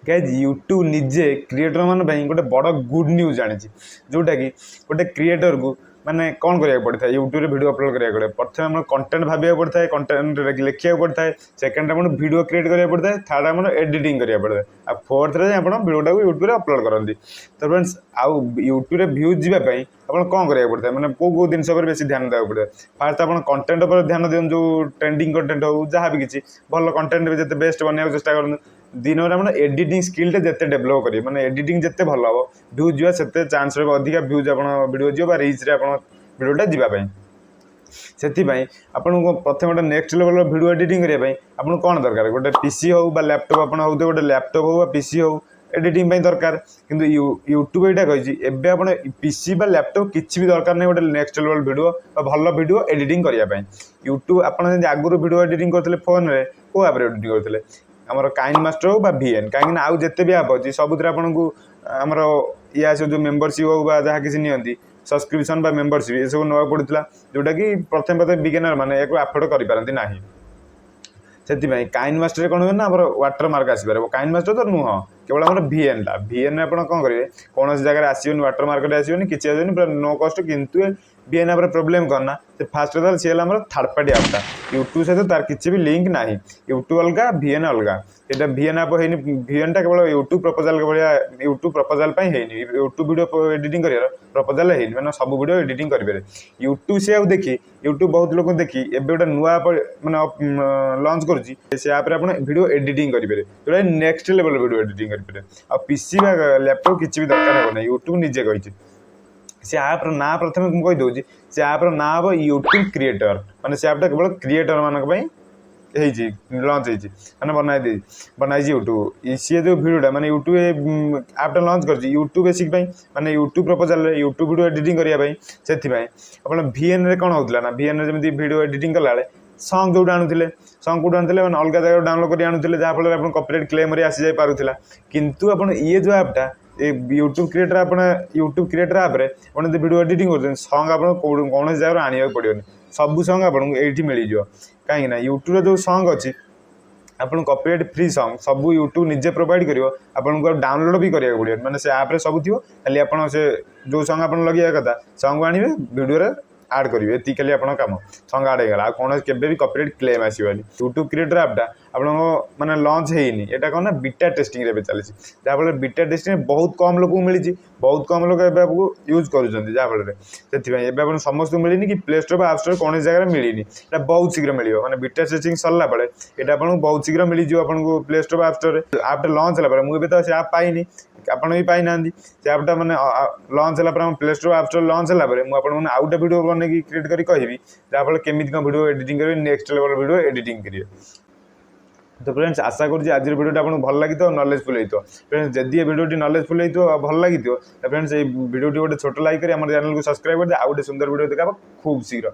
Guys YouTube निजे creator मान गोटे बड़ गुड न्यूज आनी जोटा कि गोटे क्रिएटर को माने कौन करा पड़ता है यूट्यूब वीडियो अपलोड करा पड़े प्रथम आम कंटेंट भाविया पड़ता है कंटेंट लिखा पड़ता है सेकेंड आप वीडियो क्रिएट करा पड़ता है थर्ड आप एडिटिंग करा पड़ता है आ फोर्थ आप वीडियोटा को यूट्यूब अपलोड करती तो फ्रेंड्स आउ यूट्यूब भ्यूज जावाई आप कौन करा पड़ता है मैंने कौ जिन बेस ध्यान देवा पड़ता है फास्ट आप कंटेंट पर ध्यान दिखाँ जो ट्रेंडिंग कंटेंट हो जहाँ भी किसी भल कंटेंट भी जिते बेस्ट बनने चेष्टा करूँ दिन में एडिटिंग स्किल जिते डेभलप करेंगे मैंने एडिटिंग जिते भल हम भ्यूज जा से चांस रहा अधिका भ्यूज आप वीडियो जीव रीच रे वीडियोटा जीवाई से आपको प्रथम गोटे नेक्स्ट लेवल वीडियो एडिटिंग करने आपको कौन दरकार गोटे पीसी हो लैपटॉप आप गोटे लैपटॉप हो पीसी हो एडिटिंग दरकार किंतु यूट्यूब यहाँ कही एवं आप पीसी बा लैपटॉप किसी भी दरकार नहीं गोटे नेक्स्ट लेवल वीडियो भल वीडियो एडिटिंग करने यूट्यूब आप आगुरी वीडियो एडिटिंग करते फोन में को आप एडिटिंग करते आमर काइन मास्टर हो वीएन कहीं आउ जिते भी आप अच्छी सबुथ आपको आमर ये आस जो मेम्बरशिप हो जहाँ किसी नि सब्सक्रिप्शन मेम्बरशिप ये सब नाक पड़ता जोटा कि प्रथम प्रथम बिगिनर मैंने या आफोर्ड करपारती ना से काइन मास्टर कौन हुए ना वाटर मार्क आसपार काइन मास्टर तो नुह केवल आम भिएन टा भिएन आप कौन करेंगे कौन जगह आसोनी वाटर मार्केट आसोनी किसी आसोनी पूरा नो कस्ट किंतु भिएन आप प्रोब्लेम करना से फास्ट सी है थर्ड पार्टी आपटा यूट्यूब सहित तार किसी भी लिंक ना यूट्यूब अलग भिएन अलग ये भिएन आप है भिएन टा केवल यूट्यूब प्रपोजाल भाया यूट्यूब प्रपोजाल है यूट्यूब वीडियो एडिटिंग कर प्रपोजाल है मैंने सब वीडियो एडिटिंग करेंगे यूट्यूब से आउ देखी यूट्यूब बहुत लोग देखी एवं गोटे नुआ मैंने लॉन्च करुँची से आप वीडियो एडिटिंग करेंगे जोटा नेक्स्ट लेवल वीडियो एडिटिंग करेंगे आ पीसी लैपटॉप किसी भी दरकार हो यूट्यूब निजे कही से आप्र ना प्रथम मुझे कहीदे से आप्र ना हम यूट्यूब क्रिएटर माने से आपटा केवल क्रिएटर मानक लॉन्च मैंने बनाई यूट्यूब सी जो भिडियोटा मैंने यूट्यूब आपटा लॉन्च कर यूट्यूब बेसिक मैंने YouTube proposal YouTube video editing करने से आप भिएन रे कौन होता ना भिएन रे जमी वीडियो एडिटिंग कला सॉन्ग जो आणुले सॉन्ग कौट आणुले मैंने अलग जगह डाउनलोड कर आणुले जहाँफल आप कॉपीराइट क्लेम आसी जाई पारुथिला किंतु आप ये जो आपटा यूट्यूब क्रिएटर आप यूट्यूब क्रिएटर आप्रे आप वीडियो एडिटिंग कर सॉन्ग आप कौन जगह आने पड़ोनी सब सॉन्ग आपको ये मिल जाओ कहीं यूट्यूब जो सॉन्ग अच्छी आपको कॉपीराइट फ्री सॉन्ग सब यूट्यूब निजे प्रोवाइड कर आपको डाउनलोड भी करा पड़ो मैंने से आप्रे सब थी खाली आप जो सॉन्ग आप लगे कथा सॉन्ग आने वीडियो आड करेंगे ये खाली आप काम सॉन्ग आड होगा कौन के भी कॉपीराइट क्लेम आसवानी यूट्यूब क्रिएटर आपटा आप मैंने लॉन्च होनी यहाँ कौन ना बीटा टेस्टिंग रे चली जहाँफल बीटा टेस्टिंग बहुत कम लोग मिली बहुत कम लोग आपको यूज कर से समस्त मिलनी कि प्ले स्टोर आप स्टोर कौन जगह मिलनी बहुत शीघ्र मिले मैंने बीटा टेस्टिंग सरला बेले यहाँ आपको बहुत शीघ्र मिल आपको प्ले स्टोर आप स्टोर आपटा लॉन्च है मुझे तो से आप पाइनी आपड़ भी पाई ना से आपटा मैंने लॉन्च है प्ले स्टोर आप स्टोर लॉन्च है मुझे आउ गोटे वीडियो बन क्रिएट करी कहि जहाँफल केमी कौन वीडियो एडिटिंग करेंगे नेक्स्ट लेवल वीडियो एडिटिंग करेंगे तो फ्रेंड्स आशा करुँच आज वीडियो आपको भल लगी नॉलेजफुल होता फ्रेंड्स जदि वीडियो नॉलेजफुल होता भल लगी फ्रेंड्स ये वीडियो गोटे छोट लाइक कर चैनल को सब्सक्राइब कर आउ गोटे सुंदर वीडियो देखा खूब शीघ्र।